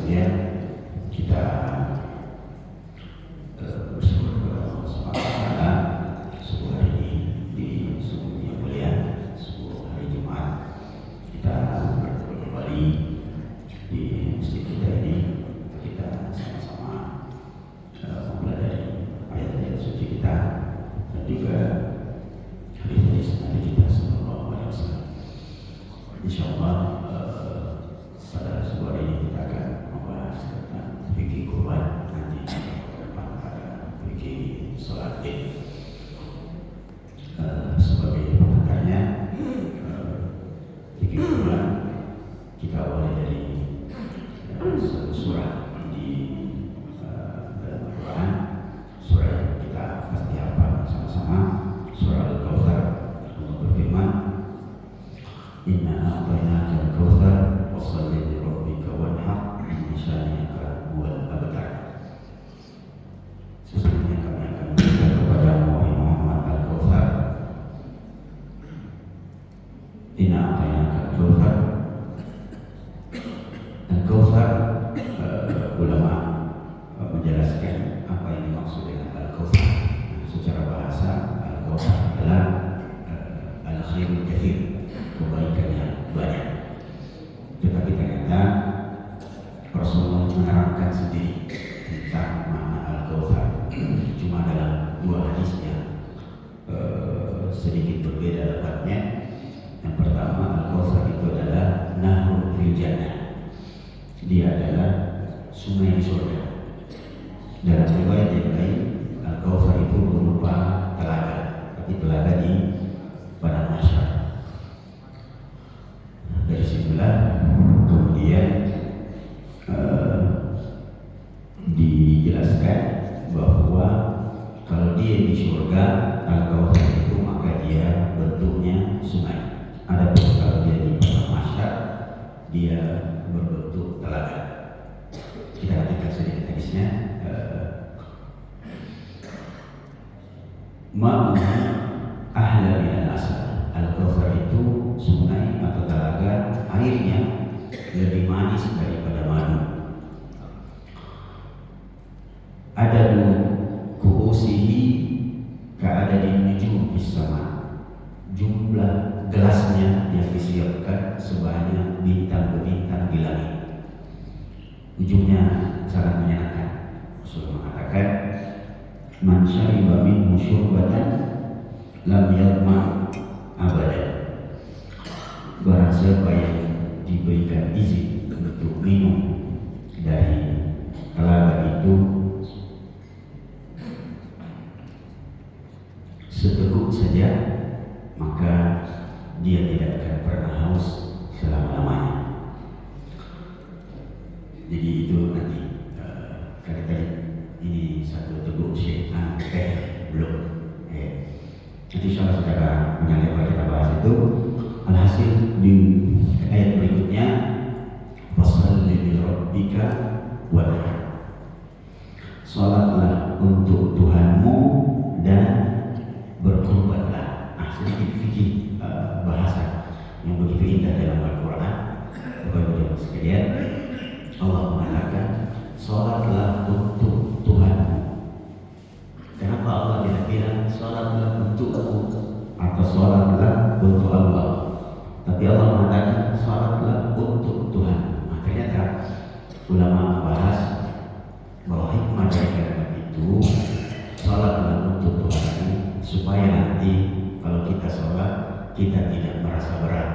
sekalian, kita bersyukur kepada Allah Subhanahu wa Ta'ala sebuah hari ini di subuh yang mulia, sebuah hari Jumat, kita berkumpul kembali di masjid kita ini. Kita sama-sama mempelajari ayat-ayat suci kita dan juga hadis-hadis Nabi kita sallallahu alaihi wasallam. Insyaallah pada sebuah hari ini kita akan membahas tentang fikih kurban nanti pada fikih sholat Id. Sebagai pengantarnya, fikih kurban kita awali dari satu surah di dalam Al-Quran, surah yang kita pasti hafal sama-sama, surah Al-Kautsar. Allah berfirman, Inna a'tainaka al-kautsar fasholli li rabbika wanhar inna syani'aka huwal abtar. Sesungguhnya kami akan memberikan kepadamu wahai Muhammad al-Kautsar. Inna a'tainaka al-kautsar. Al-Kautsar, ulama menjelaskan apa yang dimaksud dengan al-Kautsar. Secara bahasa, al-Kautsar adalah al-khairul katsir, kebaikan yang banyak. Tetapi ternyata Rasulullah menerangkan sendiri tentang makna al-Kautsar. Cuma dalam dua hadisnya sedikit berbeda lafadznya. Yang pertama, al-Kautsar itu adalah nahrun fil jannah. Dia adalah sungai di surga. Dalam riwayat yang lain, al-Kautsar itu berupa telaga, tapi telaga di padang mahsyar. Dari situlah kemudian dijelaskan bahwa kalau dia di surga, al-Kautsar itu maka dia bentuknya sungai. Adapun kalau dia di padang mahsyar, dia berbentuk telaga. Kita lanjutkan sedikit hadisnya. Ma'una ahla minal asal. Al-Kautsar itu sungai atau telaga, airnya lebih manis daripada madu. Adadu kuusihi ka'adadin nujum fis sama. Jumlah gelasnya yang disiapkan sebanyak bintang-bintang di langit. Ujungnya sangat menyenangkan. Rasul mengatakan, man syariba minhu syurbatan lam yadma abadan. Barang siapa yang diberikan izin untuk minum dari telaga itu seteguk saja, maka dia tidak akan pernah haus selama-lamanya. Jadi itu nanti kali-kali ini satu teguk syekh belum. Nanti insyaallah secara mengalir kita bahas itu. Alhasil di ayat berikutnya, fasholli li rabbika wanhar. Salatlah untuk Tuhanmu dan berkurbanlah. Sedikit fikih bahasa yang begitu indah dalam Al-Quran. Bapak-bapak sekalian, Allah mengatakan salatlah untuk Tuhanmu. Kenapa Allah tidak bilang salatlah untukku atau salatlah untuk Allah? Tapi Allah mengatakan salatlah untuk Tuhan. Ternyata ulama membahas bahwa hikmah dari kalimat itu, salatlah untuk Tuhan, supaya nanti kalau kita sholat kita tidak merasa berat.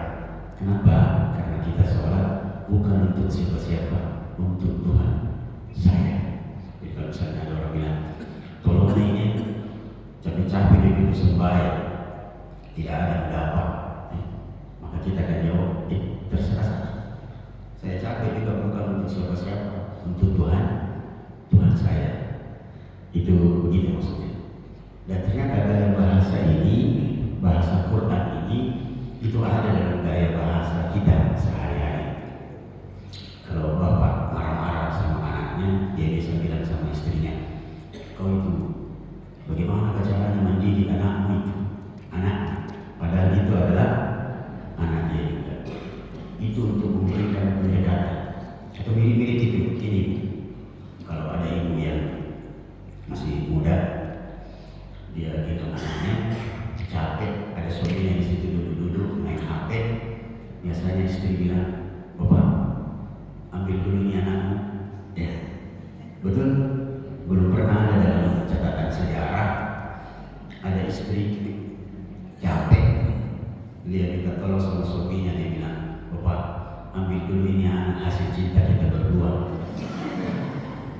Kenapa? Karena kita sholat bukan untuk siapa-siapa, untuk Tuhan saya. Jadi kalau misalnya ada orang bilang, tolong ini capek-capek dia sembahyang, tidak ada yang dapat, maka kita akan jawab, terserah saya capek juga bukan untuk siapa-siapa, untuk Tuhan, Tuhan saya. Itu begitu maksudnya. Dan ternyata gaya bahasa ini, bahasa Quran ini, itu ada dalam gaya bahasa kita sehari-hari. Kalau bapak marah-marah sama anaknya, dia bisa bilang sama istrinya, kau itu bagaimana caranya mendidik anakmu itu? Anak, padahal itu adalah anak dia juga. Itu untuk memberikan pendekatan. Atau mirip-mirip itu, ini hasil cinta kita berdua.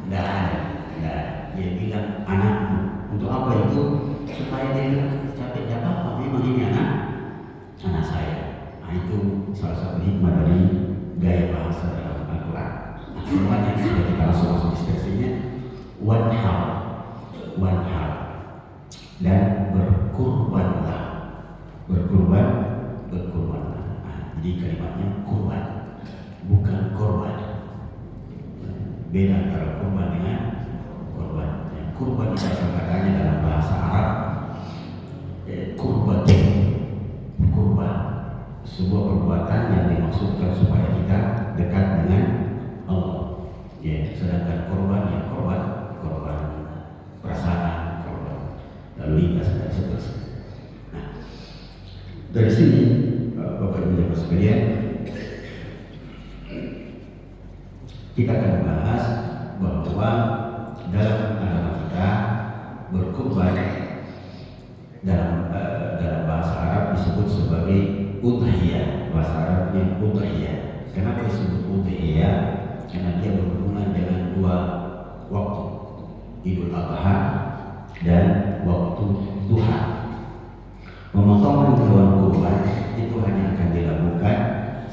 Tidak ada. Dia bilang anakmu. Untuk apa itu? Supaya dia bilang capek tidak apa-apa. Memang ini anak saya. Nah, itu salah satu hikmah dari gaya bahasa dalam Al-Quran. Nah, semuanya sudah kita langsung diskresinya. Wanhar dan berkurbanlah. Berkurbanlah. Nah, jadi kalimatnya kurban, bukan korban. Beda antara kurban dengan korban. Kurban itu asal katanya dalam bahasa Arab kurban, sebuah perbuatan yang dimaksudkan supaya kita dekat dengan Allah. Sedangkan korban korban perasaan, korban lalu lintas dan seterusnya. Nah, dari sini Bapak Ibu yang sekalian, kita akan membahas bahwa dalam agama kita berkurban dalam bahasa Arab disebut sebagai udhiyah. Bahasa Arabnya udhiyah. Kenapa disebut udhiyah? Karena dia berhubungan dengan dua waktu, Idul Adha dan waktu duha. Pemotongan hewan kurban itu hanya akan dilakukan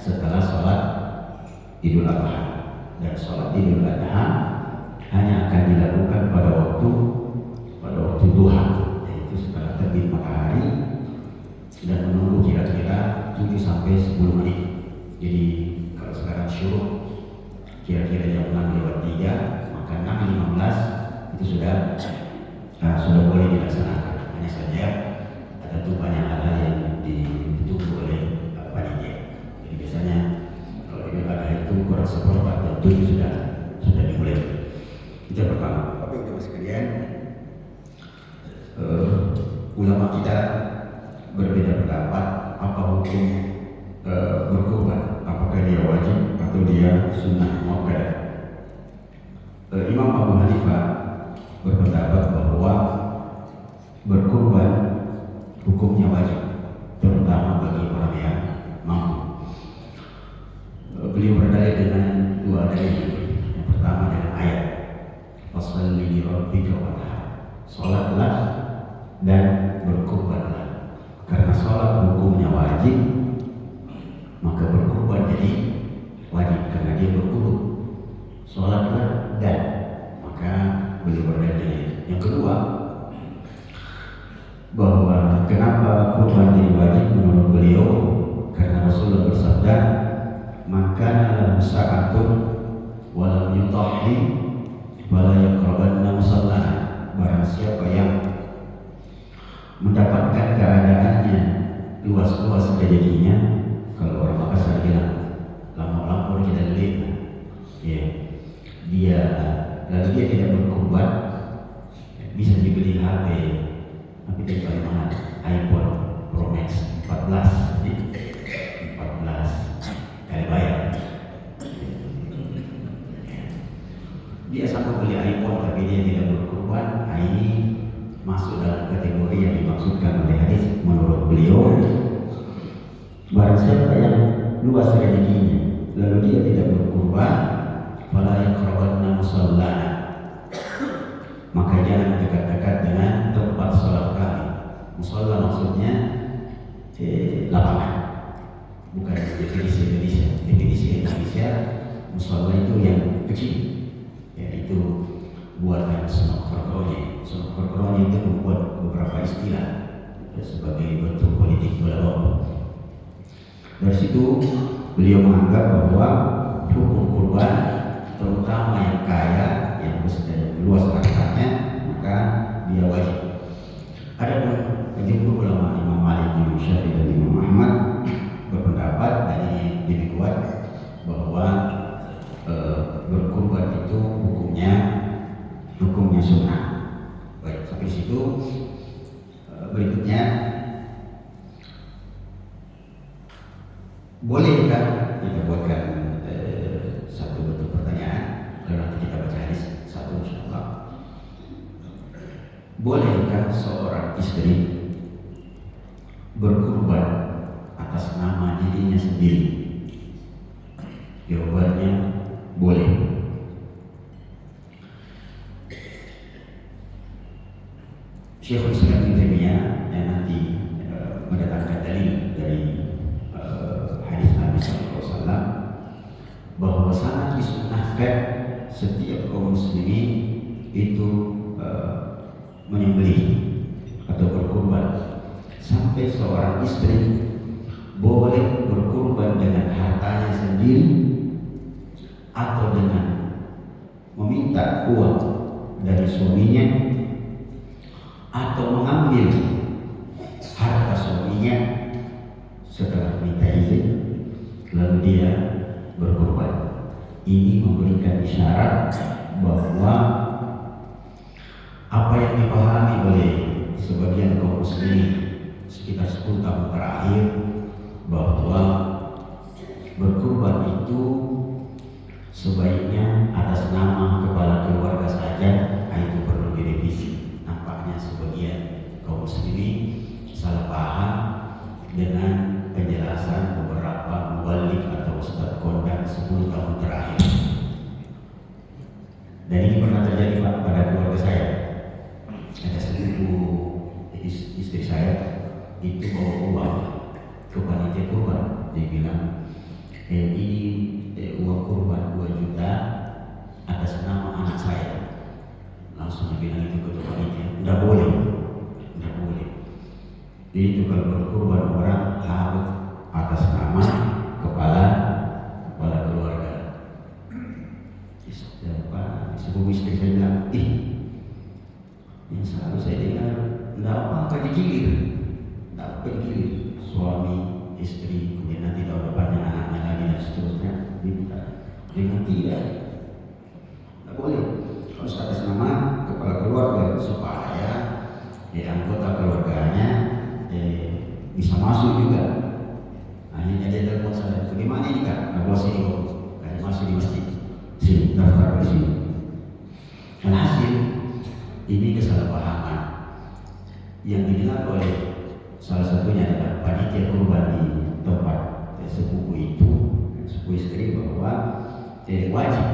setelah sholat Idul Adha, dan sholat Idul Adha hanya akan dilakukan pada waktu duha, yaitu setelah terbit matahari dan menunggu kira-kira 7 sampai 10 menit. Jadi kalau sekarang syuruk kira-kira jam 6:03, maka 6:15 itu sudah boleh dilaksanakan. Hanya saja ada tuh banyak hal yang ditunggu oleh panitia. Jadi biasanya kalau Idul Adha itu kurang seperempat jam 7 sudah dimulai. Itu yang pertama. Bapak Ibu sekalian, ulama kita berbeda pendapat apa hukum berkurban, apakah dia wajib atau dia sunnah muakkadah. Imam Abu Hanifah berpendapat bahwa berkurban hukumnya wajib, terutama bagi orang yang mampu. Beliau berdalil dengan dua dalil. Yang pertama dengan ayat Fasholli li rabbika wanhar, sholatlah dan berkurbanlah. Karena sholat hukumnya wajib, maka berkurban jadi wajib karena dia berkurban. Sholatlah dan, maka beliau berdalil. Yang kedua, bahwa kenapa kurban jadi wajib menurut beliau, karena Rasulullah bersabda, maka lahu sa'atun wa lam yudahhi wa la yaqrabanna musallana. Barang siapa yang mendapatkan keadaannya luas-luas rezekinya, kalau orang Makassar bilang lama-lama kita lihat, lalu dia tidak berkurban, bisa dibeli HP, tapi dari mana? iPhone Pro Max 14 kali bayar. Dia sanggup beli iPhone tapi dia tidak berkurban. Ini masuk dalam kategori yang dimaksudkan oleh hadis menurut beliau. Barang siapa yang luas rezekinya lalu dia tidak berkurban, fala yaqrabanna musallana, maka jangan dekat-dekat dengan tempat sholat kami. Musalla maksudnya lapangan, bukan definisi Indonesia. Definisi Indonesia musalla itu yang kecil, yaitu buatan Sunan Kudus. Sunan Kudus itu membuat beberapa istilah sebagai bentuk politik bola. Dari situ beliau menganggap bahwa hukum kurban, terutama yang kaya, yang luas hartanya, maka dia wajib. Adapun jumhur ulama Imam Malik, Imam Syafi'i dan Imam Ahmad berpendapat, dan ini lebih kuat, bahwa berkurban itu hukumnya sunnah. Baik, sampai situ. Berikutnya, bolehkah kita buatkan satu bentuk pertanyaan, lalu nanti kita baca hadis satu insyaallah. Bolehkah seorang istri berkurban atas nama dirinya sendiri? Jawabannya boleh. Syekhul Islam Ibnu Taimiyah yang nanti mendatangkan dalil dari hadis Nabi sallallahu alaihi wasallam bahwa sangat disunnahkan setiap kaum muslimin itu menyembelih atau berkurban. Sampai seorang istri boleh berkurban dengan hartanya sendiri atau dengan meminta uang dari suaminya atau mengambil harta suaminya setelah minta izin lalu dia berkorban. Ini memberikan isyarat bahwa apa yang dipahami oleh sebagian kaum muslimin sekitar 10 tahun terakhir bahwa berkorban itu sebaiknya atas nama kepala keluarga saja, itu perlu direvisi. Nampaknya sebagian kaum muslimin salah paham dengan penjelasan beberapa mubalik atau ustadz kondang 10 tahun terakhir. Dan ini pernah terjadi Pak pada keluarga saya. Ada sepupu istri saya itu bawa uang ke panitia kurban. Dia bilang ini uang kurban 2 juta atas nama anak saya. Langsung dia bilang itu ketua panitia, tidak boleh. Itu kalau berkurban orang harus atas nama kepala keluarga. Sepupu istri saya bilang, yang selalu saya dengar tidak apa-apa digilir, suami, istri, kemudian nanti tahun depannya anaknya lagi dan seterusnya. Dengan tidak boleh, harus atas nama kepala keluarga supaya anggota keluarganya bisa masuk juga. Akhirnya dia telepon saya, bagaimana ini Kak? Nah, bos ini masuk di masjid, sini daftar di sini. Alhasil ini kesalahpahaman yang didengar oleh salah satunya adalah panitia kurban di tempat sepupu istri bahwa wajib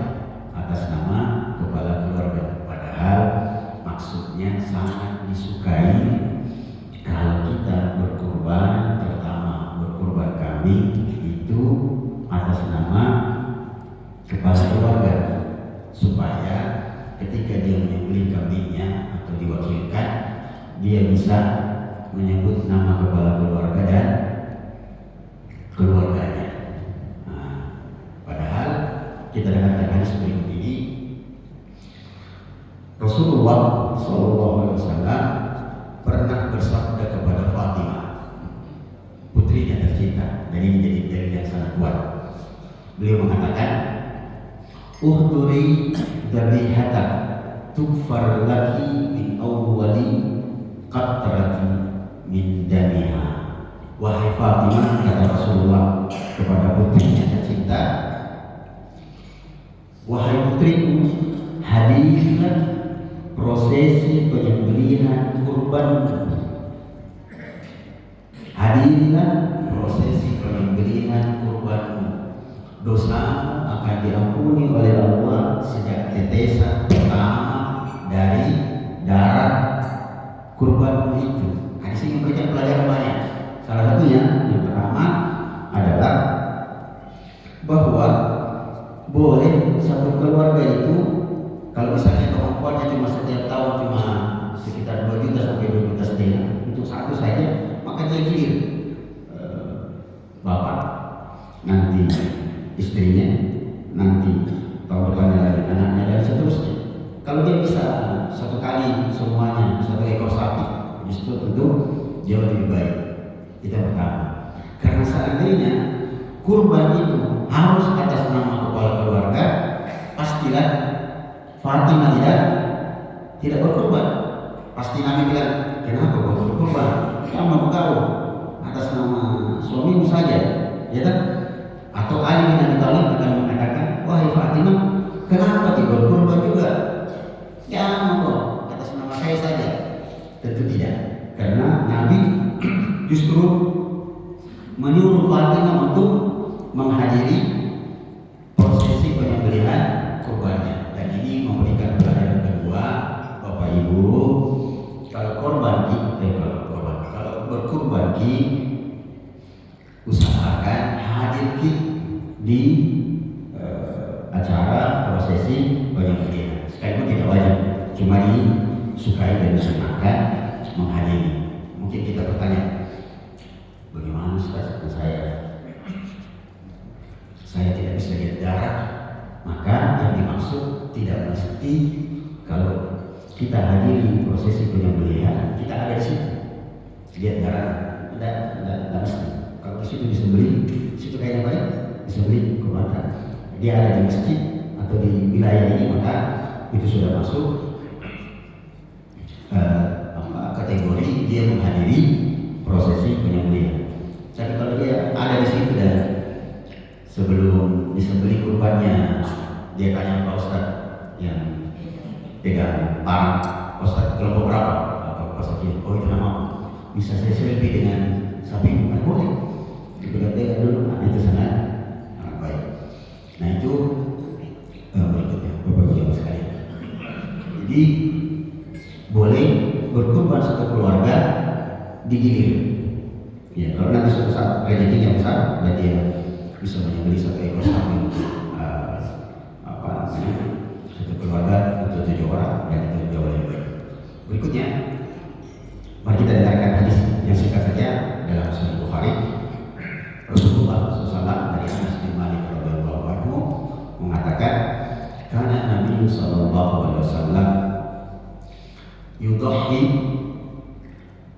atas nama kepala keluarga. Padahal maksudnya sangat disukai kalau kita berkurban, pertama berkurban kambing itu atas nama kepala keluarga, supaya ketika dia menyembelih kambingnya atau diwakilkan, dia bisa menyebut nama kepala keluarga dan keluarganya. Padahal kita dengarkan hadis berikut ini, Rasulullah SAW pernah bersabda kepada Fatimah, putrinya tercinta, dan ini jadi dalil yang sangat kuat. Beliau mengatakan, "Uhduri dhabihatak tughfar laki min awwali qatrati min damiha." Wahai Fatimah, kata Rasulullah kepada putrinya tercinta, wahai putriku, hadirlah prosesi penyembelihan kurban. Hadirlah prosesi penyembelihan kurban. Dosamu akan diampuni oleh Allah sejak tetesan pertama dari darah kurbanmu itu. Hadis ini memberikan pelajaran banyak. Salah satunya yang pertama adalah bahwa boleh satu keluarga itu kalau misalnya kemampuannya cuma setiap tahun cuma sekitar 2 juta sampai 2 juta setengah untuk satu saja, maka dia gilir bapak, nanti istrinya, nanti tahun depannya lagi anaknya dan seterusnya. Kalau dia bisa satu kali semuanya, satu ekor sapi, justru tentu jauh lebih baik. Itu pertama. Karena seandainya kurban itu harus atas nama kepala keluarga, pastilah Fatimah tidak berkurban. Pasti Nabi bilang, kenapa kau berkurban? Kamu kau atas nama suamimu saja, ya kan? Atau Ali bin Abi Thalib akan mengatakan, wahai Fatimah, kenapa tidak berkurban juga? Jangan kok atas nama saya saja. Tentu tidak, karena Nabi justru menyuruh Fatimah untuk menghadiri prosesi penyembelihan. Sekalipun tidak wajib, cuma disukai dan disunahkan menghadiri. Mungkin kita bertanya, bagaimana Ustaz saya tidak bisa lihat darah? Maka yang dimaksud tidak mesti kalau kita hadiri prosesi penyembelihan kita ada di situ lihat darah, tidak mesti. Kalau di situ disembelih, situ kayaknya baik disembelih kurban, dia ada di masjid atau di wilayah ini, maka itu sudah masuk kategori dia menghadiri prosesi penyembelihan. Tapi kalau dia ada di situ dan sebelum disembelih kurbannya dia tanya Pak Ustadz yang pegang parang, Ustadz kelompok berapa? Pak Ustadz, oh itu nama, bisa saya selfie dengan sapi? Kan boleh, dipegang dulu, nah itu sangat baik. Nah itu berikutnya Bapak Ibu sekalian. Jadi boleh berkurban satu keluarga digilir. Ya, kalau nanti suatu saat rezekinya besar dan dia bisa menyembelih satu ekor sapi untuk satu keluarga untuk 7 orang, dan itu jauh lebih baik. Berikutnya, mari kita dengarkan hadis yang singkat saja dalam Sahih Bukhari. Rasulullah SAW dari Anas bin Malik radhiyallahu anhu mengatakan, karena Nabi sallallahu alaihi wasallam yudhi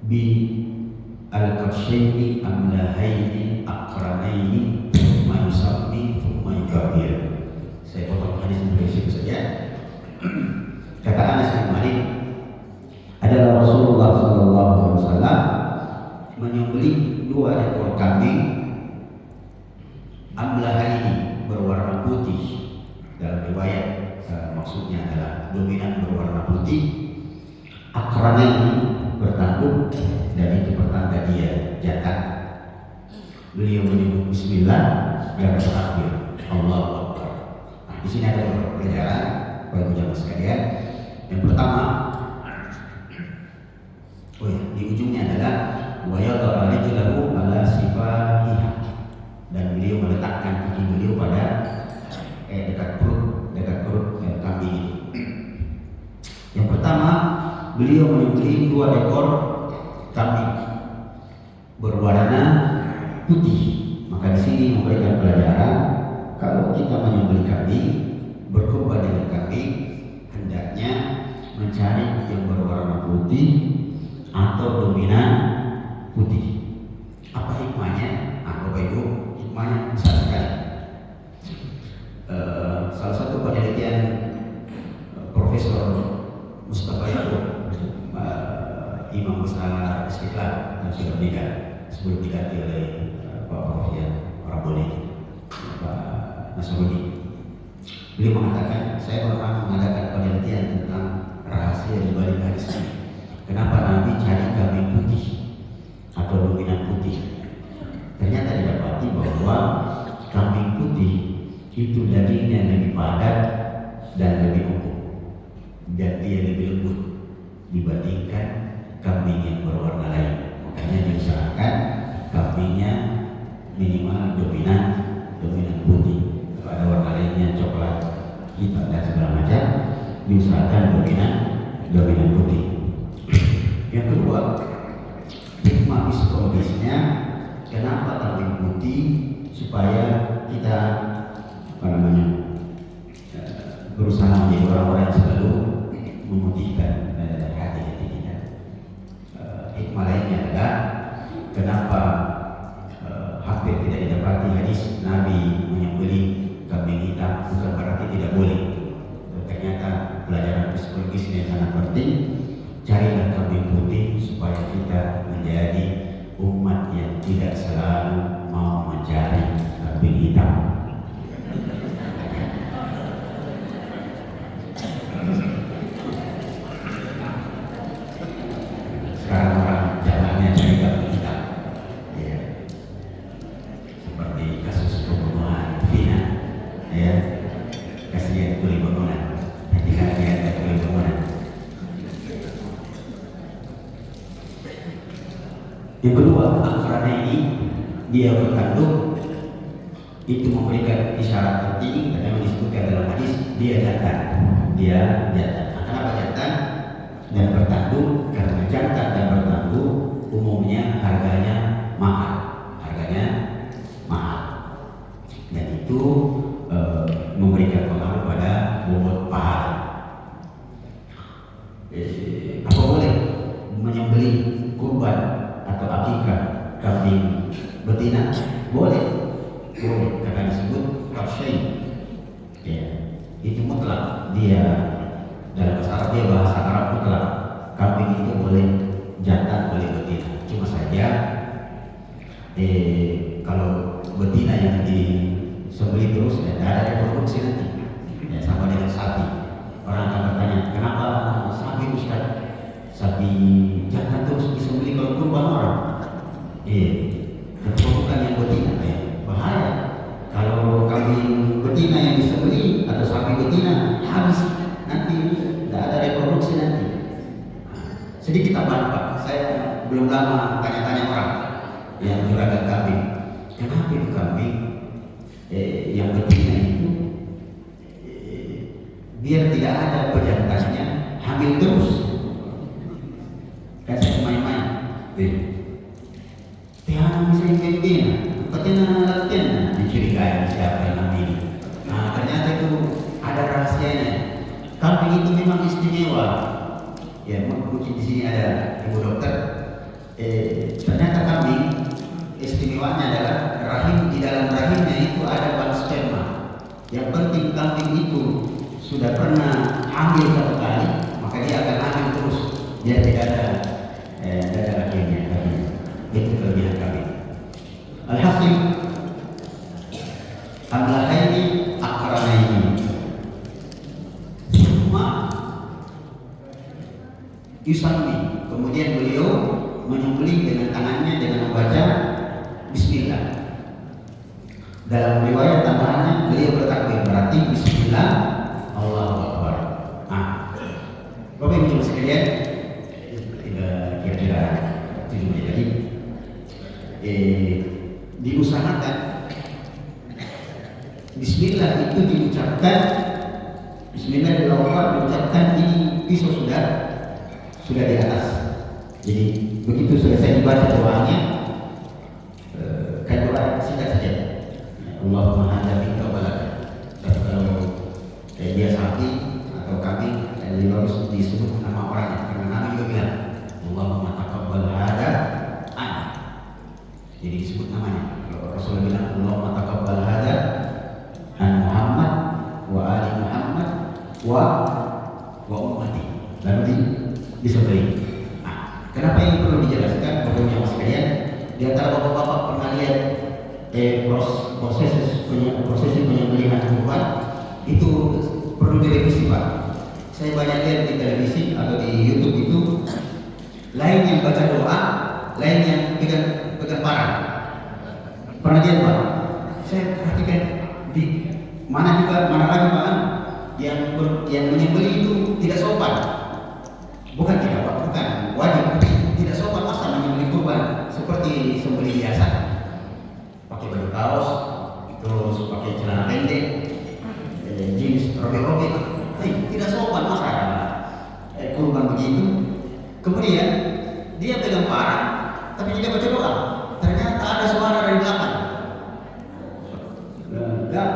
bi al-kabshaini amlahaini aqranaini thumma yusammi thumma yukabbir. Saya potong hadis dari situ saja. Kata Anas bin Malik, adalah Rasulullah sallallahu alaihi wasallam menyembelih 2 ekor kambing amlahaini berwarna putih. Dalam riwayat maksudnya adalah dominan berwarna putih, akranaini bertanduk, dan itu pertanda dia jantan. Beliau menyebut Bismillah dan terakhir Allahu Akbar. Nah, di sini ada beberapa pelajaran bagi jamaah sekalian. Yang pertama, di ujungnya adalah wa yadha rijlahu ala sifahiha, dan beliau meletakkan kaki beliau pada dekat perut kambing itu. Yang pertama, beliau menyembelih 2 ekor kambing berwarna putih. Maka di sini memberikan pelajaran kalau kita menyembelih kambing, berkurban dengan kambing, hendaknya mencari yang berwarna putih atau dominan putih. Apa hikmahnya? Bapak Ibu, hikmahnya besar sekali. Salah satu penelitian Profesor Mustafa Yaakob, Imam besar Istiqlal yang sudah meninggal sebelum diganti oleh Pak Prof. Rabboni, Pak Nasruddin. Beliau mengatakan, saya pernah mengadakan penelitian tentang rahasia di balik hadis ini. Kenapa Nabi cari kambing putih atau dominan putih? Ternyata didapati bahwa kambing putih itu dagingnya lebih padat dan lebih empuk, dan dia lebih lembut dibandingkan kambing yang berwarna lain. Makanya diusahakan kambingnya minimal dominan putih. Kalau ada warna lainnya, coklat, hitam dan segala macam, diusahakan dominan putih. Yang kedua, hikmah psikologisnya, kenapa kambing putih? Supaya kita berusaha menjadi orang-orang yang selalu memutihkan hati kita. Hikmah lainnya adalah kenapa hampir tidak didapati hadis Nabi menyembelih kambing hitam, bukan berarti tidak boleh. Ternyata pelajaran psikologisnya yang sangat penting. Carilah kambing putih supaya kita menjadi umat yang tidak selalu mau mencari kambing hitam. Sekarang orang jalannya cari kambing hitam, ya. Seperti kasus pembunuhan Vina, ya. Kasihan kuli bangunan, hati-hati ada kuli bangunan. Yang kedua, karena ini dia bertanduk, itu memberikan isyarat penting dan memang disebutkan dalam hadis, dia jantan. Nah, kenapa jantan dan bertanduk? Karena jantan dan bertanduk umumnya harganya mahal, dan itu memberikan pengaruh pada bobot pahala. Apa boleh menyembelih kurban atau akikah kambing betina? Boleh, karena disebut kafsyain. Ya, itu mutlak. Dia dalam bahasa Arab, bahasa Arab mutlak. Kambing itu boleh jantan, boleh betina. Cuma saja kalau betina yang disembelih terus, tidak ada reproduksi nanti. Ya, sama dengan sapi. Orang akan bertanya, kenapa sapi Ustaz? Sapi jantan terus disembelih kalau kurban orang? Bukan yang betina, bahaya. Kalau kambing betina yang disembelih atau sapi betina habis, nanti tidak ada reproduksi nanti. Sedikit tambahan Pak, saya belum lama tanya-tanya orang yang juragan kambing, kenapa itu kambing yang betina itu biar tidak ada pejantannya hamil terus? Kan saya main-main, tiada misalnya betina, betina latihan, dicurigai siapa yang ambil. Nah, ternyata itu ada rahasianya. Kambing itu memang istimewa. Ya, mungkin di sini ada ibu dokter. Ternyata kambing istimewanya adalah rahim, di dalam rahimnya itu ada bank sperma. Yang penting kambing itu sudah pernah hamil satu kali, maka dia akan hamil terus. Dia tidak ada akhirnya. Itu kelebihan kambing. Alhasil amlahaini akramaini, semua yusalli. Kemudian beliau menyembelih dengan tangannya dengan membaca Bismillah. Dalam riwayat tambahannya beliau bertakbir, berarti Bismillah, Allahu Akbar. Bapak Ibu sekalian, kira-kira 7 menit lagi. Diusahakan Bismillah itu diucapkan, Bismillahirrahmanirrahim diucapkan, ini pisau sudah di atas. Jadi begitu selesai dibaca doanya, kan doa singkat saja, Allahumma hadza minka balaka. Tapi kalau dia sapi atau kambing, dia harus disebut nama orangnya, karena Nabi juga bilang Allahumma taqabbal hadza an. Jadi disebut namanya. Kalau Rasulullah bilang Allahumma taqabbal hadza an Muhammad wa ali Muhammad wa ummati, lalu disembelih. Kenapa ini perlu dijelaskan? Bapak Ibu sekalian, di antara bapak-bapak pernah lihat proses penyembelihan kurban itu perlu direvisi Pak. Saya banyak lihat di televisi atau di YouTube itu, lain yang baca doa, lain yang pegang parang. Pernah lihat Pak? Saya perhatikan di mana lagi Pak, yang menyembelih itu tidak sopan. Bukan tidak Pak, bukan wajib, tidak sopan. Masa menyembelih kurban seperti sembelih biasa, pakai baju kaos, terus pakai celana pendek, jeans robek-robek, tidak sopan. Masa kurban begitu? Kemudian dia pegang parang, tapi tidak baca doa. Ternyata ada suara dari belakang, enggak,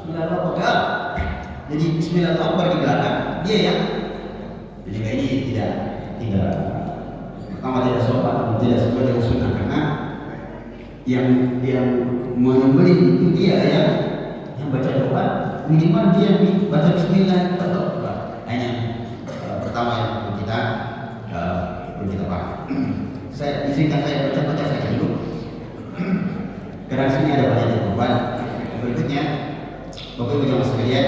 Bismillahirrahmanirrahim. Jadi Bismillahirrahmanirrahim di belakang dia yang. Jadi ini tidak pertama tidak sopan, tidak sesuai dengan sunnah, karena yang menyembelih itu dia yang baca doa, minimal dia baca Bismillah tetap. Hanya pertama yang perlu kita paham. Saya izinkan saya baca saja dulu, karena sini ada banyak kurban. Berikutnya, Bapak Ibu jamaah sekalian,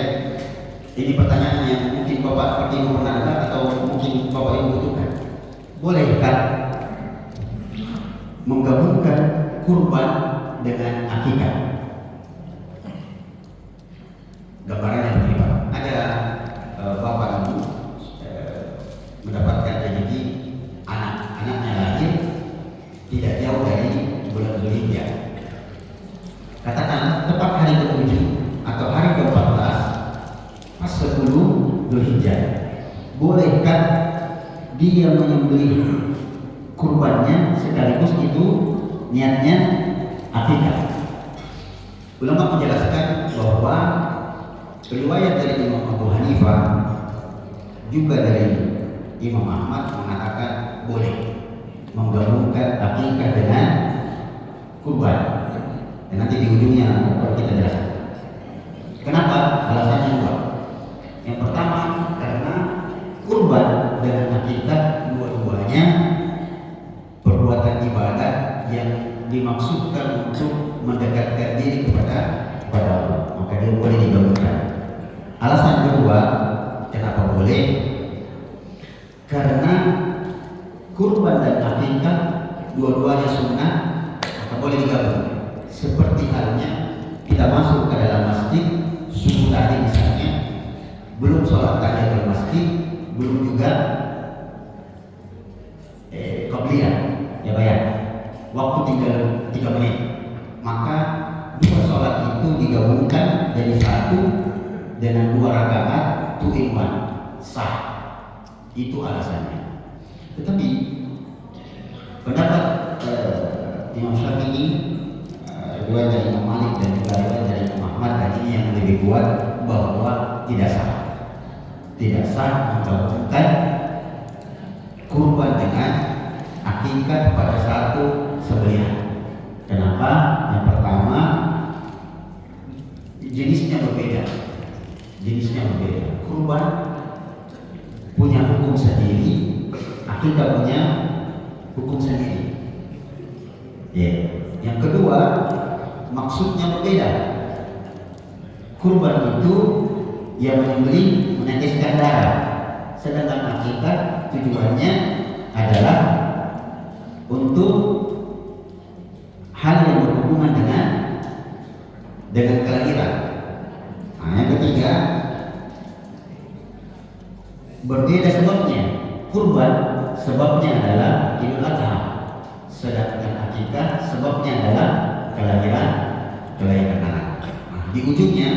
ini pertanyaan yang mungkin Bapak pernah dengar atau mungkin Bapak Ibu butuhkan. Bolehkah menggabungkan kurban dengan akikah? Gambarannya begini Pak. Ada Bapak Ibu mendapatkan rezeki, anaknya lahir tidak jauh dari bulan Dzulhijjah. Katakan tepat hari ke-7 atau hari ke-14, Dzulhijjah. Bolehkah dia menyembelih kurbannya sekaligus itu niatnya akikah? Ulama menjelaskan bahwa riwayat dari Imam Abu Hanifah juga dari Imam Ahmad mengatakan boleh menggabungkan akikah dengan kurban. Dan nanti di ujungnya akan kita jelaskan. Kenapa? Alasannya dua. Yang pertama karena kurban dan akikah dua-duanya perbuatan ibadah yang dimaksudkan untuk mendekatkan diri kepada Allah, maka dia boleh digabungkan. Alasan kedua kenapa boleh? Karena kurban dan akikah dua-duanya sunnah, maka boleh digabung. Seperti halnya kita masuk ke dalam masjid subuh tadi misalnya, belum sholat tahiyatul masjid, belum juga qabliyah, ya bayar. Waktu tinggal 3 menit, maka dua sholat itu digabungkan jadi satu dengan 2 rakaat 2 in 1, sah. Itu alasannya. Tetapi pendapat Imam Syafi'i, riwayat dari Imam Malik dan juga riwayat dari Imam Ahmad, dan ini yang lebih kuat bahwa tidak sah menggabungkan kurban dengan akikah pada satu sembelihan. Kenapa? Yang pertama, jenisnya berbeda. Kurban punya hukum sendiri, akikah punya hukum sendiri. Yang kedua, maksudnya berbeda. Kurban itu yang menyembelih meneteskan darah, sedangkan akikah tujuannya adalah untuk hal yang berhubungan dengan kelahiran. Yang ketiga, berbeda sebabnya. Kurban sebabnya adalah Idul Adha, sedangkan akikah sebabnya adalah kelahiran anak. Di ujungnya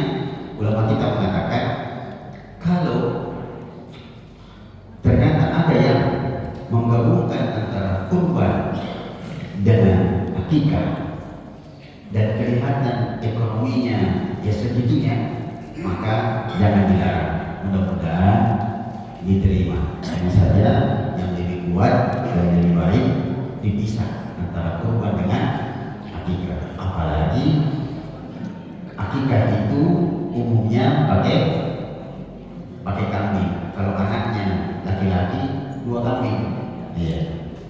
ulama kita mengatakan kalau ternyata ada yang menggabungkan antara kurban dengan akikah dan kelihatan ekonominya ya segitunya, maka jangan dilarang. Mudah-mudahan diterima. Hanya saja yang lebih kuat dan lebih baik dipisah antara kurban dengan akikah. Apalagi akikah itu umumnya pakai kambing. Kalau anaknya laki-laki 2 kambing.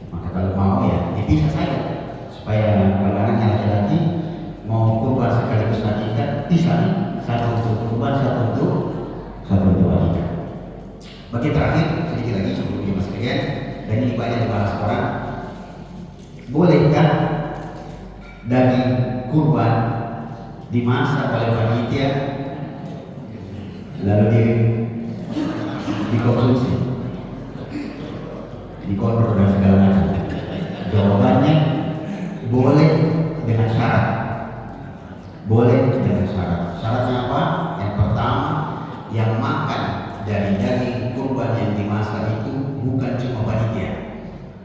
Maka kalau mau ya dipisah saja, supaya kalau anaknya laki-laki mau kurban sekaligus akikah, pisah, satu untuk kurban, satu untuk akikah. Bagi terakhir sedikit lagi sebelum kita sekalian, dan ini banyak dibahas orang, bolehkah daging kurban dimasak oleh panitia lalu dikonsumsi, dikontrol dan segala macam? Jawabannya boleh dengan syarat. Syaratnya apa? Yang pertama, yang makan dari daging kurban yang dimasak itu bukan cuma panitia.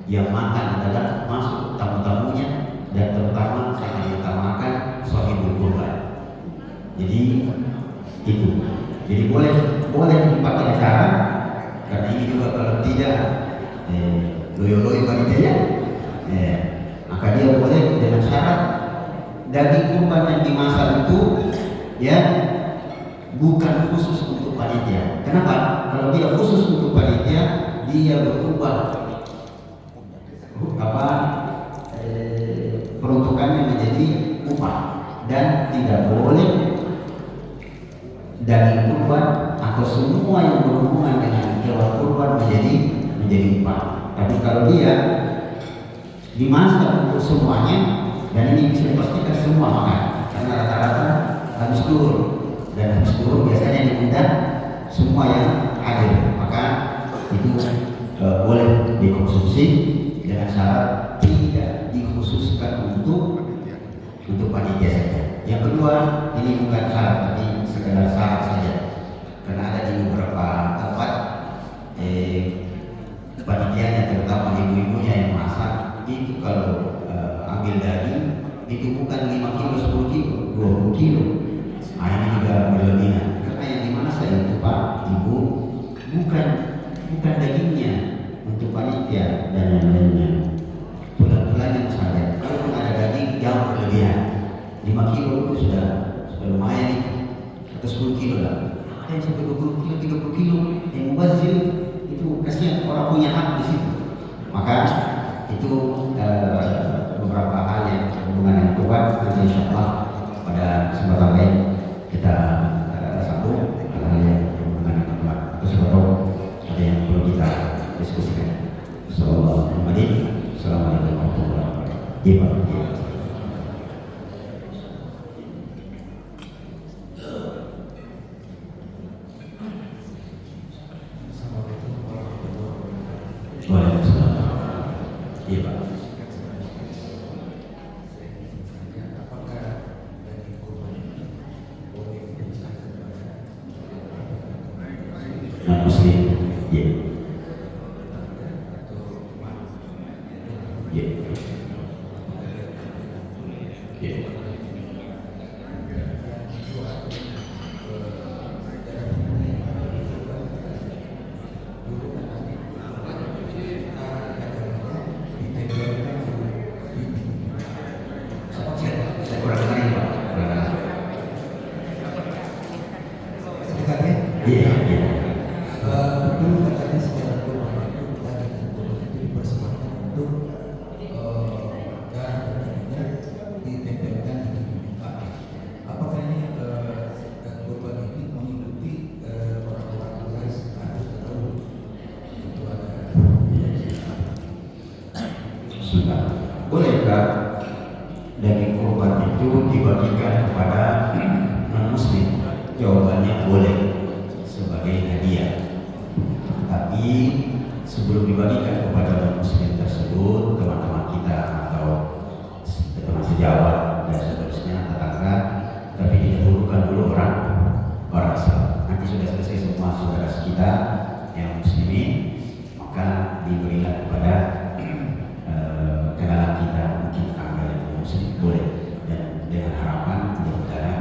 Yang makan adalah masuk tamu-tamunya, dan terutama sangat diutamakan shahibul kurban. Jadi itu. Jadi boleh dipakai cara, karena ini juga kalau tidak loyo-loyo panitia, maka dia boleh dengan syarat daging kurban yang dimasak itu ya bukan khusus untuk panitia. Kenapa? Kalau dia khusus untuk panitia, dia berubah peruntukannya menjadi upah, dan tidak boleh daging kurban atau semua yang berhubungan dengan hewan kurban menjadi upah. Tapi kalau dia dimasak untuk semuanya, dan ini bisa dipastikan semua makan, karena rata-rata habis duhur, dan habis duhur biasanya diundang semua yang hadir, maka itu boleh dikonsumsi dengan syarat tidak dikhususkan untuk panitia saja. Yang kedua, ini bukan syarat tapi sekedar syarat saja, karena ada di beberapa itu bukan 5 kilo, 10 kilo, 20 kilo. Nah, ini juga berlebihan. Karena yang dimasak itu Pak, Ibu, bukan dagingnya untuk panitia dan yang lainnya. Tulang-tulangnya saja. Kalau ada daging jauh berlebihan. 5 kilo itu sudah lumayan itu. Atau 10 kilo lah. Ada yang sampai 20 kilo, 30 kilo. Yang mubazir itu kasihan orang punya hak di situ. Maka itu beberapa hal yang berhubungan dengan kurban. Nanti insyaallah pada kesempatan lain kita sambung hal yang berhubungan dengan kurban. Atau siapa ada yang perlu kita diskusikan. Assalamualaikum warahmatullahi wabarakatuh. Iya Pak. Iya Pak. Muslim, ya. Ya. Ya. Saya kurang dengar ini Pak. Iya, iya. Dulu katanya secara kurban itu lagi itu dipersembahkan untuk darah dagingnya ditempelkan di muka. Apakah ini kurban ini mengikuti orang-orang Quraisy atau itu ada? Sudah. Bolehkah daging kurban itu dibagikan kepada non-muslim? Jawabannya boleh sebagai hadiah. Tapi sebelum dibagikan kepada non-muslim tersebut, teman-teman kita atau teman sejawat dan seterusnya, tetangga, tapi didahulukan dulu orang Islam. Nanti sudah selesai semua saudara kita yang muslimin, maka diberilah kepada kenalan kita, mungkin tetangga yang muslim, boleh. Dan dengan harapan mudah-mudahan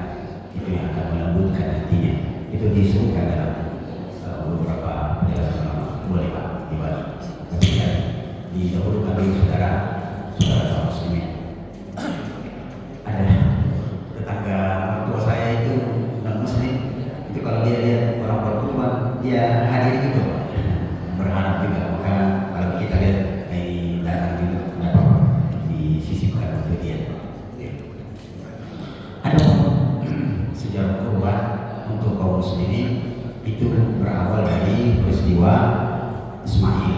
itu yang akan melembutkan hatinya. Itu disebutkan dalam beberapa penjelasan ulama. Boleh Pak dibagi, tapi ya didahulukan dulu saudara kaum muslimin. Ada tetangga mertua saya itu non muslim, itu kalau dia lihat orang berkurban dia hadir gitu, berharap juga. Maka kalau kita lihat ini datang juga dapat disisipkan untuk dia. Ada sejarah kurban untuk kaum muslimin itu berawal dari peristiwa Ismail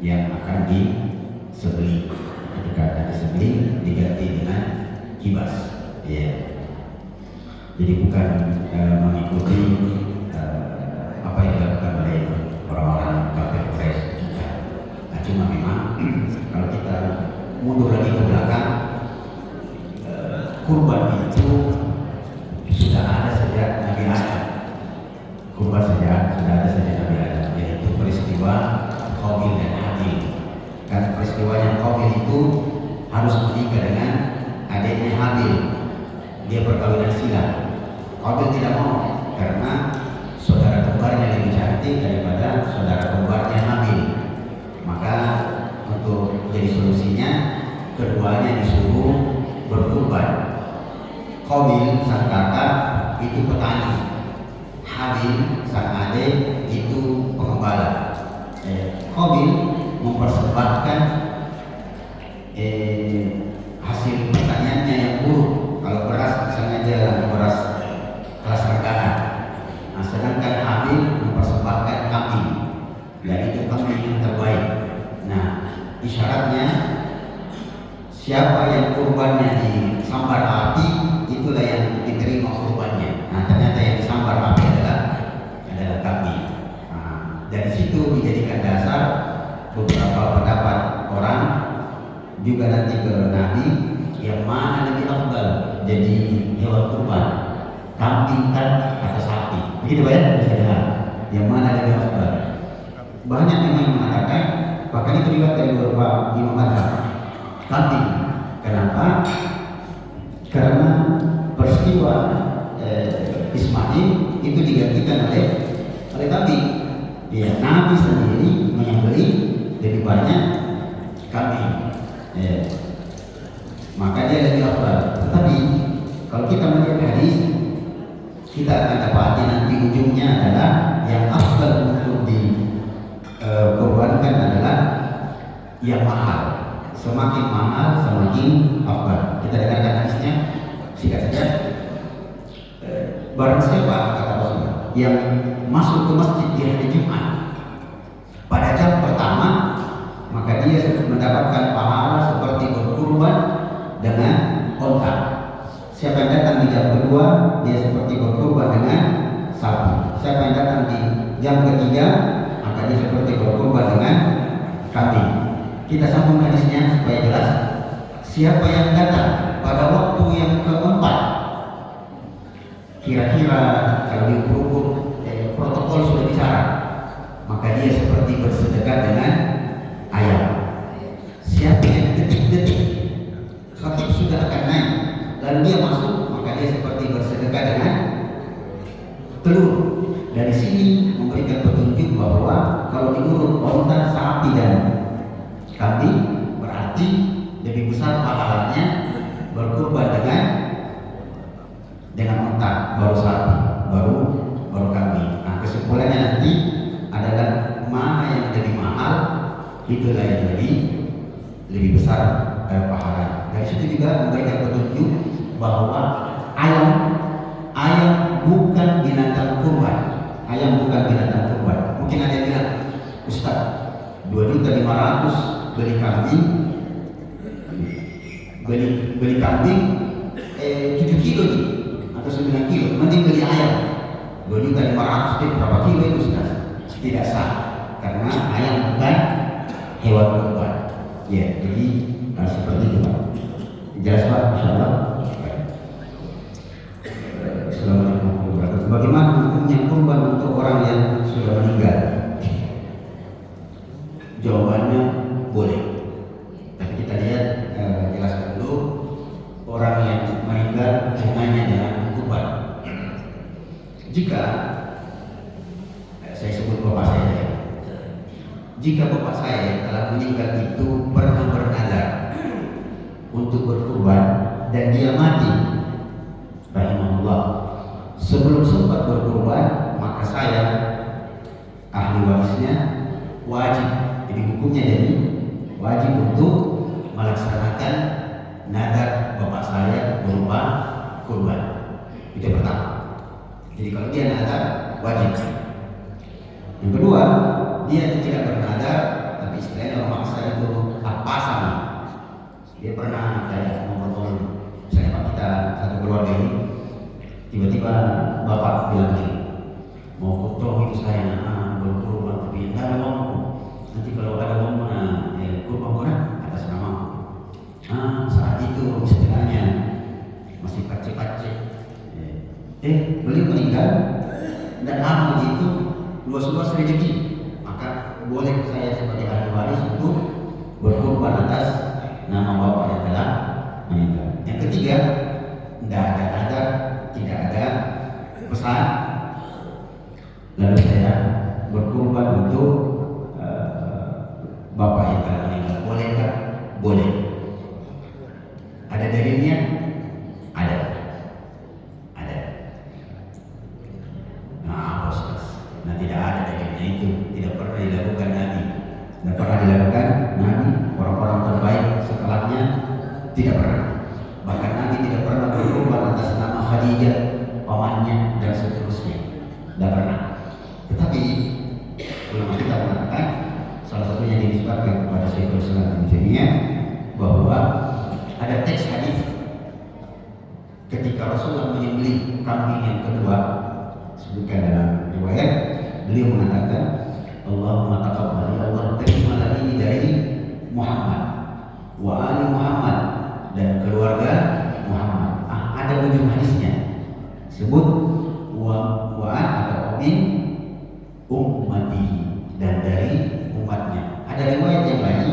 yang akan disembelih. Ketika akan disembelih diganti dengan kibas, ya. Jadi bukan mengikuti apa yang dilakukan oleh orang-orang kafir Quraisy. Nah, cuma memang kalau kita mundur lagi ke belakang, kurban itu sudah ada sejak Nabi Adam. Kurban sudah ada sejak Nabi Adam, yaitu peristiwa Qabil dan Habil. Kan peristiwanya Qabil itu harus menikah dengan adiknya Habil. Dia perkawinan silang. Qabil tidak mau karena saudara kembarnya lebih cantik daripada saudara kembarnya Habil. Maka untuk jadi solusinya keduanya disuruh berkurban. Qabil sang kakak itu petani, Habil sang adik itu pengembala. Qabil mempersembahkan hasil pertaniannya yang buruk. Kalau beras misalnya dia beras kelas rendahan. Nah, sedangkan Habil mempersembahkan kambing, dan itu kambing yang terbaik. Nah, isyaratnya siapa yang kurbannya disambar api, itulah yang diterima kurbannya. Nah, ternyata yang disambar api adalah kambing. Nah, dari situ dijadikan dasar beberapa pendapat orang juga nanti ke Nabi, yang mana lebih afdal jadi hewan kurban, kambing kan atau sapi. Begitu Pak ya, bisa dengar. Yang mana lebih afdal? Banyak yang mengatakan, bahkan itu juga dari beberapa imam mazhab, kambing. Kenapa? karena peristiwa Ismail itu digantikan oleh kambing. Ya, Nabi sendiri menyembelih lebih banyak kambing. Ya. Maka dia lebih afdal. Tetapi kalau kita melihat hadis, kita akan dapati nanti ujungnya adalah yang afdal untuk dikorbankan adalah yang mahal. Semakin mahal semakin afdal. Kita dengarkan hadisnya singkat saja. Barang siapa, kata Rasulullah, yang masuk ke masjid di hari Jumat pada jam pertama, maka dia mendapatkan pahala seperti berkurban dengan onta. Siapa yang datang di jam kedua, dia seperti berkurban dengan sapi. Siapa yang datang di jam ketiga, maka dia seperti berkurban dengan kambing. Kita sambung hadisnya supaya jelas. Siapa yang datang pada waktu yang keempat, kira-kira kalau diukur protokol sudah bicara, maka dia seperti bersedekah dengan ayam. Siapa yang detik-detik khatib sudah akan naik lalu dia masuk, maka dia seperti bersedekah dengan telur. Dari sini memberikan petunjuk bahwa kalau diurut onta, sapi dan kambing, berarti lebih besar pahalanya berkurban dengan onta, baru sapi, baru kambing. Nah, kesimpulannya nanti adalah mana yang lebih mahal, itulah yang lebih besar pahala. Dari situ juga memberikan petunjuk bahwa ayam bukan binatang kurban. Ayam bukan binatang kurban. Mungkin ada yang bilang, Ustaz, 2.500.000 beli kambing, beli kambing 7 kilo nih, atau 9 kilo, mending beli ayam 2.500.000 itu berapa kilo itu, Ustaz? Tidak sah, karena ayam bukan hewan kurban. Ya, jadi seperti itu Pak. Jelas Pak, insyaallah. Assalamualaikum warahmatullahi wabarakatuh. Bagaimana hukumnya kurban untuk orang yang sudah meninggal? Jawabannya boleh. Tapi kita lihat, jelaskan dulu orang yang meninggal hubungannya dengan kurban. Jika saya sebut bapak saya, jika bapak saya telah meninggal itu pernah bernazar untuk berkurban dan dia mati, rahimahullah, sebelum sempat berkurban, maka saya ahli warisnya wajib, jadi hukumnya jadi wajib untuk melaksanakan nazar bapak saya berupa kurban. Itu pertama. Jadi kalau dia nazar wajib. Yang kedua, dia tidak bernazar, tapi istilahnya orang maksa itu apa sama. Dia pernah kayak ngomong, misalnya Pak, kita satu keluarga ini, tiba-tiba bapak bilang gini, mau potong itu saya berkurban, tapi tidak ada uangku. Nanti kalau ada uang kurban kurang atas nama. Saat itu istilahnya masih pacek-pacek. Beliau meninggal dan lama begitu luas-luas rezeki, maka boleh saya sebagai ahli waris untuk berkorban atas nama bapak yang telah meninggal. Yang ketiga, tidak ada nazar, tidak ada pesan, lalu saya berkorban untuk bapak yang telah meninggal. Bolehkah? Boleh. Ada dalilnya? Ada. Nah, tidak ada dalilnya itu, tidak pernah dilakukan Nabi, tidak pernah dilakukan Nabi, orang-orang terbaik setelahnya tidak pernah. Bahkan Nabi tidak pernah berkorban atas nama Khadijah, pamannya dan seterusnya, tidak pernah. Tetapi ulama kita mengatakan, salah satunya dinisbatkan kepada Syekhul Islam Ibnu Taimiyah, bahwa ada teks hadis ketika Rasulullah menyembelih kambing yang kedua, sebutkan dalam riwayat, beliau mengatakan, Allahumma taqabbal, ya Allah terimalah ini dari Muhammad wa ali Muhammad dan keluarga Muhammad. Ada ujung hadisnya sebut wa atau min ummati, dan dari umatnya. Ada riwayat yang lain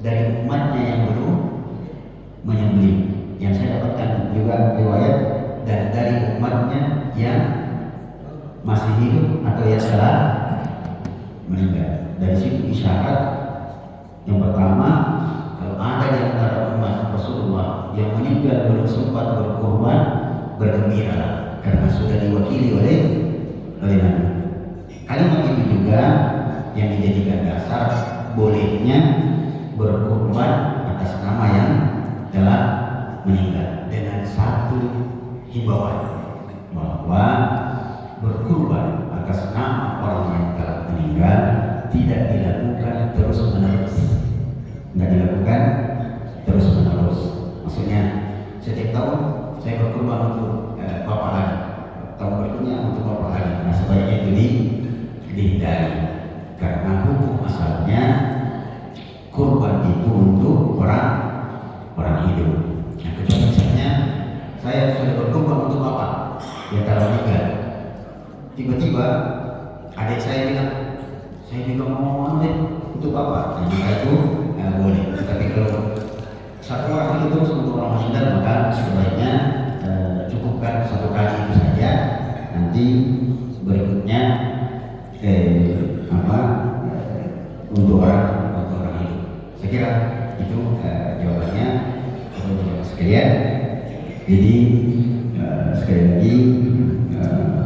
dari umatnya yang belum menyembelih. Yang saya dapatkan masih hidup atau yang telah meninggal. Dari situ isyarat yang pertama, kalau ada di antara umat Rasulullah yang meninggal belum sempat berkorban, bergembira karena sudah diwakili oleh Nabi. Kalimat itu juga yang dijadikan dasar bolehnya berkorban atas nama yang telah meninggal, dengan satu himbauan bahwa berkorban atas nama orang yang telah meninggal tidak dilakukan terus menerus. Tidak dilakukan terus menerus. Maksudnya setiap tahun saya berkorban untuk bapak lagi, tahun berikutnya untuk bapak lagi. Nah, sebaiknya itu dihindari karena hukum asalnya kurban itu untuk orang hidup. Nah, kecuali misalnya saya sudah berkorban untuk bapak yang telah meninggal, tiba-tiba adik saya bilang saya juga mau untuk bapak, nah, maka itu boleh. Tapi kalau satu orang itu terus untuk orang meninggal, maka sebaiknya cukupkan satu kali itu saja. Nanti berikutnya untuk orang hidup. Saya kira itu jawabannya untuk sekalian. Jadi sekali lagi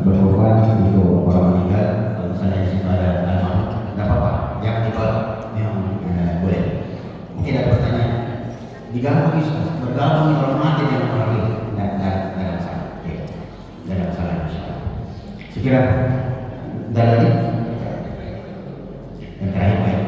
berkorban untuk orang meninggal, kalau misalnya di situ ada almarhum, tidak apa-apa, jangan ditolak, memang boleh. Mungkin ada pertanyaan, digabung bergabung orang mati dengan orang hidup, tidak ada masalah, tidak ada masalah. Saya kira ada lagi yang terakhir baik.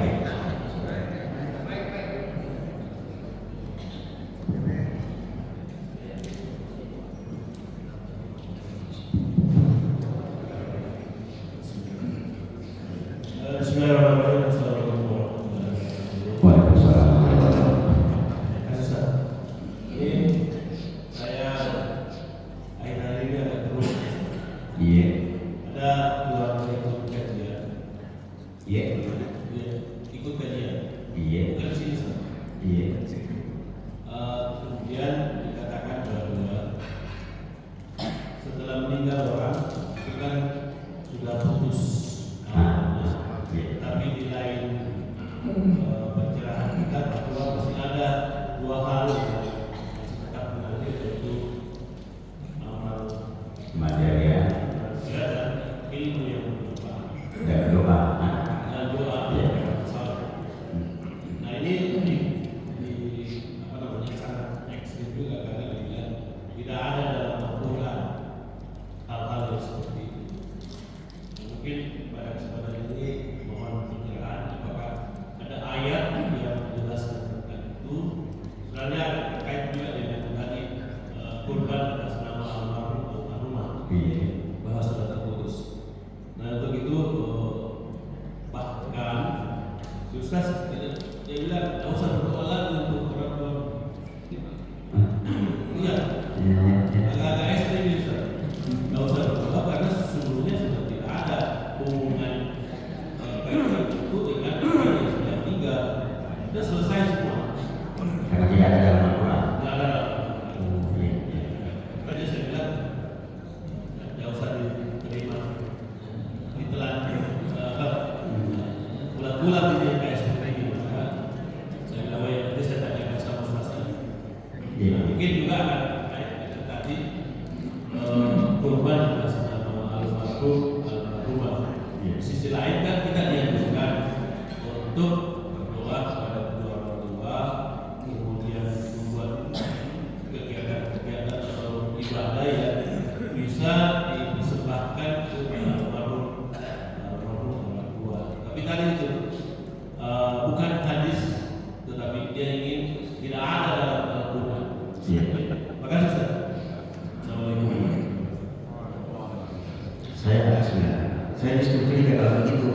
Saya disetujui kalau begitu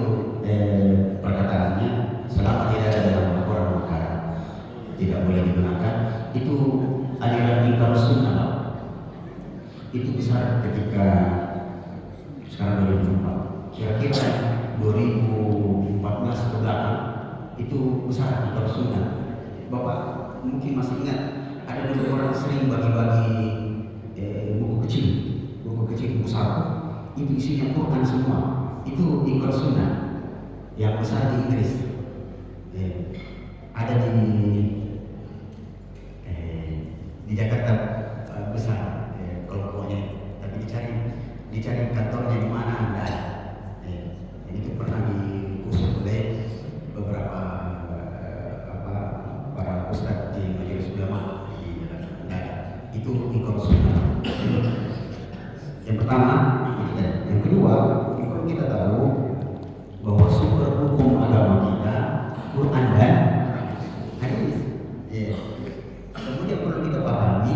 perkataannya, selama tidak ada dalam laporan perkara tidak boleh digunakan. Itu aliran ingkar sunnah. Itu besar ketika sekarang 2004, kira-kira 2014 ke belakang itu besar ingkar sunnah. Bapak mungkin masih ingat, ada dulu orang sering bagi-bagi buku kecil, buku saku. itu isinya Quran semua. Itu ikut sunnah yang besar di Inggris. Ada di Jakarta besar kelompoknya, tapi dicari kantornya di mana enggak ada. Itu pernah diusut oleh beberapa para ustadz di majelis ulama di Jakarta. Itu ikut sunnah. Yang pertama, yang kedua, kita tahu bahwa sumber hukum agama kita Quran dan hadis. Kemudian perlu kita pahami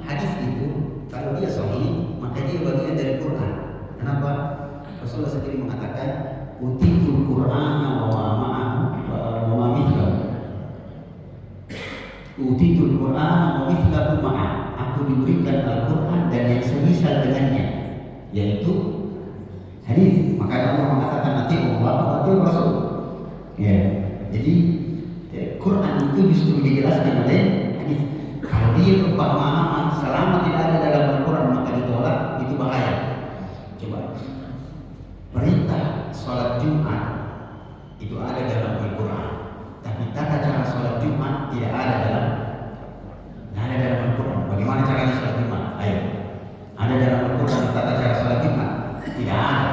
hadis itu kalau dia sahih maka dia bagian dari Quran. Kenapa? Rasulullah sendiri mengatakan utitul Qur'ana wa mithlahu. Utitul Qur'ana wa mithlahu ma'a. Aku diberikan Al-Quran dan yang semisal dengannya, yaitu hadis. Maka Allah mengatakan atii'u Allah wa atii'ur Rasul. Jadi Quran itu justru dijelaskan oleh hadis. Kalau dia pemahaman selama tidak ada dalam Al-Quran maka ditolak, itu bahaya. Coba perintah sholat Jumat itu ada dalam Al-Quran, tapi tata cara sholat Jumat tidak ada dalam Al-Quran. Bagaimana caranya sholat Jumat? Ayo, ada dalam Al-Quran tata cara sholat Jumat? Tidak ada.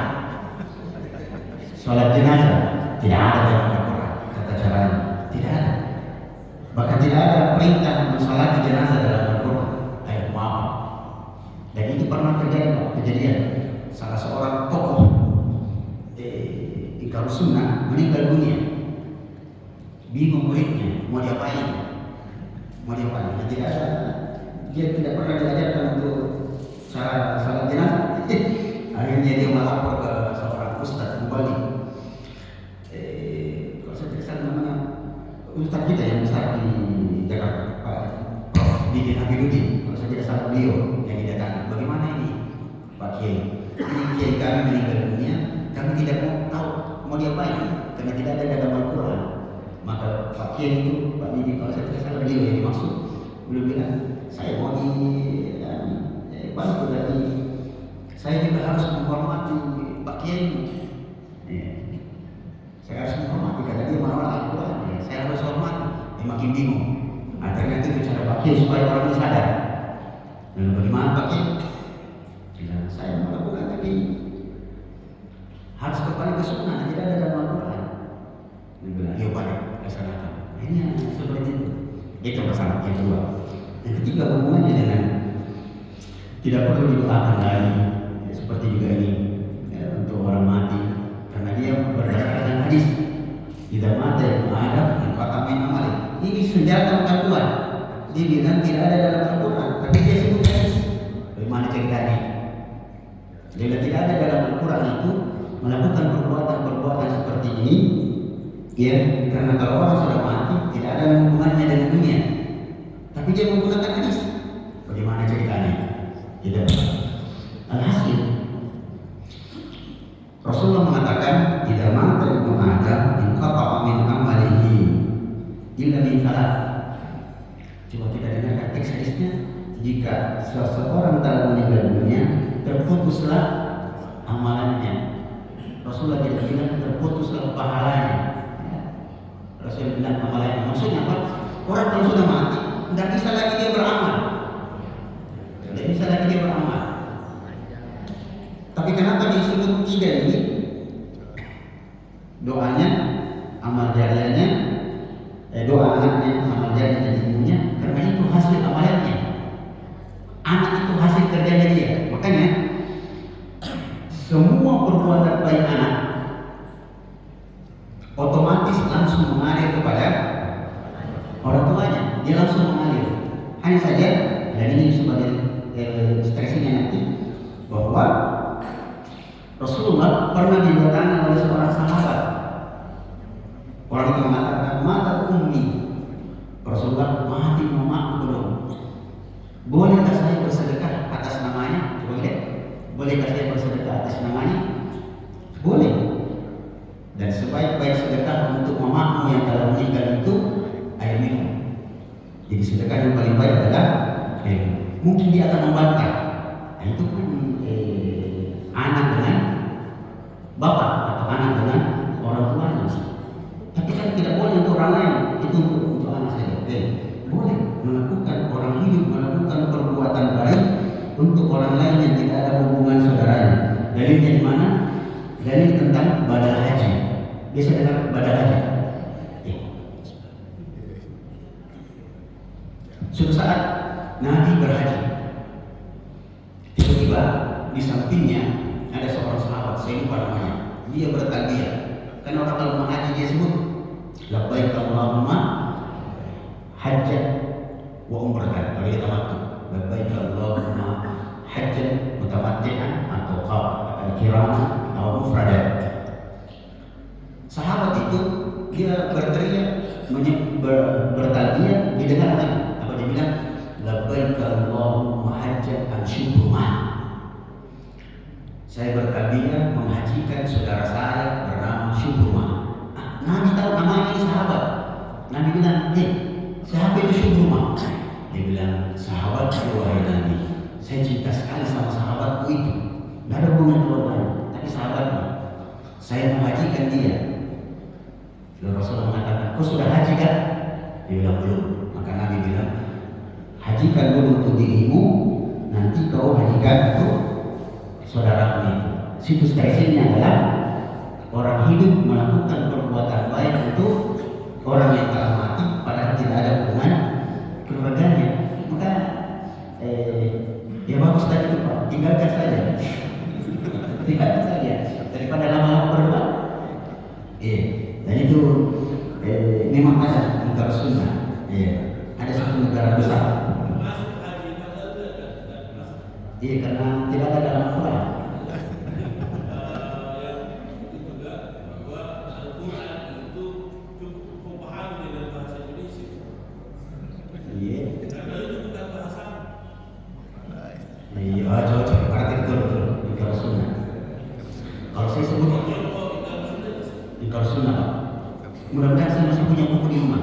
Sholat jenazah tidak ada dalam Al-Quran tata caranya, tidak ada. Bahkan tidak ada perintah mensolati jenazah dalam Al-Quran. Ayo, maaf. Dan itu pernah terjadi kejadian. Salah seorang tokoh di kaum sunnah meninggal dunia. Bingung muridnya mau diapain? Dia tidak pernah diajarkan untuk cara salat jenazah. Akhirnya dia melapor ke seorang ustadz di Bali. Kalau saya tidak salah namanya ustadz kita yang besar di Jakarta, Pak Prof. Didin Habibudin. Kalau saya tidak salah beliau yang didatangi. Bagaimana ini Pak Kiai? Ini Kiai kami meninggal dunia, kami tidak mau tahu mau diapain karena tidak ada dalam Al-Quran. Maka Pak Kiai itu, Pak Didi, kalau saya tidak salah beliau yang dimaksud, beliau bilang, saya mau bantu dari saya juga harus menghormati Pak Kiai. Saya harus menghormati karena dia menolak Al-Quran. Saya harus hormati. Dia makin bingung. Akhirnya itu cara Pak Kiai supaya orang ini sadar. Dan bagaimana Pak Kiai? Bilang, saya melakukan tapi harus kembali ke sunnah, tidak ada dalam Al-Quran. Dia bilang, yuk Pak, laksanakan. Ini seperti itu. Itu masalah yang kedua. Yang ketiga hubungannya dengan tidak perlu didoakan lagi, seperti juga ini untuk orang mati, karena dia berdasarkan hadis. Tidak mati Adam yang kata main amali. Ini senjata Al-Quran. Dia bilang tidak ada dalam Al-Quran, tapi dia sebut hadis. Bagaimana ceritanya? Dia bilang tidak ada dalam Al-Quran itu melakukan perbuatan seperti ini. Ya, karena kalau orang sudah mati tidak ada hubungannya dengan dunia, tapi dia menggunakan hadis. Bagaimana ceritanya? Tidak. Alhasil Rasulullah mengatakan, "Idza mata ibnu Adam inqata'a min amalihi illa min salat." Coba kita dengarkan teks hadisnya. Jika seseorang telah meninggal dunia, terputuslah amalannya. Rasulullah tidak bilang terputuslah pahalanya. Rasul bilang amalannya. Maksudnya apa? Orang kalau sudah mati, tidak bisa lagi dia beramal. Tidak bisa lagi dia beramal. Tapi kenapa disebut tiga ini? Doanya, amal jariahnya, doa anaknya, amal jariah dan ibunya, karena itu hasil amalannya. Anak itu hasil kerjanya dia. Makanya semua perbuatan baik anak otomatis langsung mengalir kepada orang tuanya. Dia langsung mengalir. Hanya saja, dan ini sebagai stressingnya nanti, bahwa Rasulullah pernah didatangi oleh seorang sahabat. Orang itu mengatakan, "Mata ummi." Rasulullah, mati mamaku belum. Bolehkah saya bersedekah atas namanya? Coba lihat. Bolehkah saya bersedekah atas namanya? Boleh. Dan sebaik-baik sedekah untuk mamamu yang telah meninggal itu air minum. Jadi sedekah yang paling baik adalah air minum. Mungkin dia akan membantah. Nah, itu kan anak dengan bapak atau anak dengan orang tuanya. Tapi kan tidak boleh untuk orang lain, itu untuk anak saja. Boleh melakukan orang hidup melakukan perbuatan baik untuk orang lain yang tidak ada hubungan saudaranya. Dalilnya di mana? Dalil tentang badal haji. Biasa dengar badal haji. Suatu saat Nabi berhaji, tiba-tiba di sampingnya ada seorang sahabat, saya lupa namanya. Dia bertalbiyah. Karena orang kalau mau haji dia sebut labbaik Allahumma hajjan wa umratan. Kalau dia tamattu, labbaik Allahumma hajjan mutamatti'an atau kirana atau mufradan. Sahabat itu dia berteriak bertalbiyah, didengar lagi. Apa dia bilang? Labbaik Allahumma hajjan an syubrumah. Saya bertalbiyah menghajikan saudara saya bernama Syubrumah. Nabi tahu namanya ini sahabat. Nabi bilang, siapa itu Syubrumah? Dia bilang, sahabat wahai Nabi. Saya cinta sekali sama sahabatku itu. Tidak ada hubungan keluarga, tapi sahabatnya. Saya menghajikan dia. Lalu Rasulullah mengatakan, kau sudah haji kan? Dia bilang belum. Maka Nabi bilang, hajikan dulu untuk dirimu, nanti kau hajikan untuk saudaramu itu. Situs tersebutnya adalah orang hidup melakukan perbuatan baik untuk orang yang telah mati padahal tidak ada hubungan keluarganya. Maka ya bagus tadi itu Pak, tinggalkan saja. Tinggalkan saja daripada lama-lama berdoa. Dan itu memang ada di sunnah. Ada satu negara besar. Karena tidak ada dalam Quran. Coba berarti betul di sunnah. Kalau saya sebut di sunnah, Pak. Mudah-mudahan saya masih punya buku di rumah.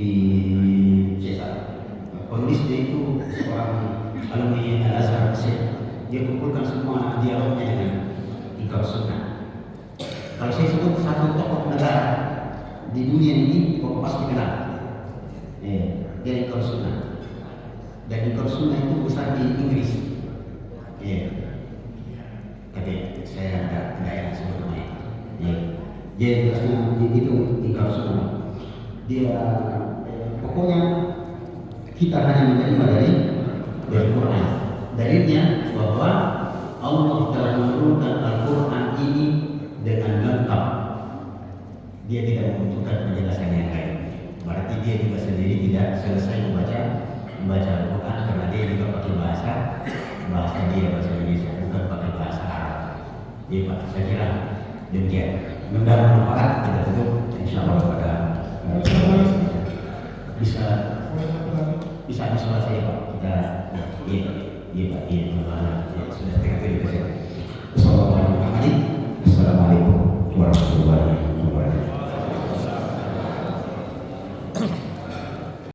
Di cetak. Penulis dia itu seorang alumni Al-Azhar Mesir. Dia kumpulkan semua dialognya dengan Iqra Sunnah. Kalau saya sebut satu tokoh negara di dunia ini, kau pasti kenal. Dia Iqra Sunnah. Dan Iqra Sunnah itu besar di Inggris. Tapi saya tidak enak sebut namanya. Dia itu Iqra Sunnah. Dia pokoknya kita hanya menerima dari Al-Quran. Dalilnya bahwa Allah telah menurunkan Al-Quran ini dengan lengkap. Dia tidak membutuhkan penjelasan yang lain. Berarti dia juga sendiri tidak selesai membaca Al-Quran karena dia juga pakai bahasa dia bahasa Indonesia, bukan pakai bahasa Arab. Iya Pak, saya kira demikian. Mudah-mudahan bermanfaat. Kita tutup insyaallah pada bisa sholat saya Pak. Kita iya Pak.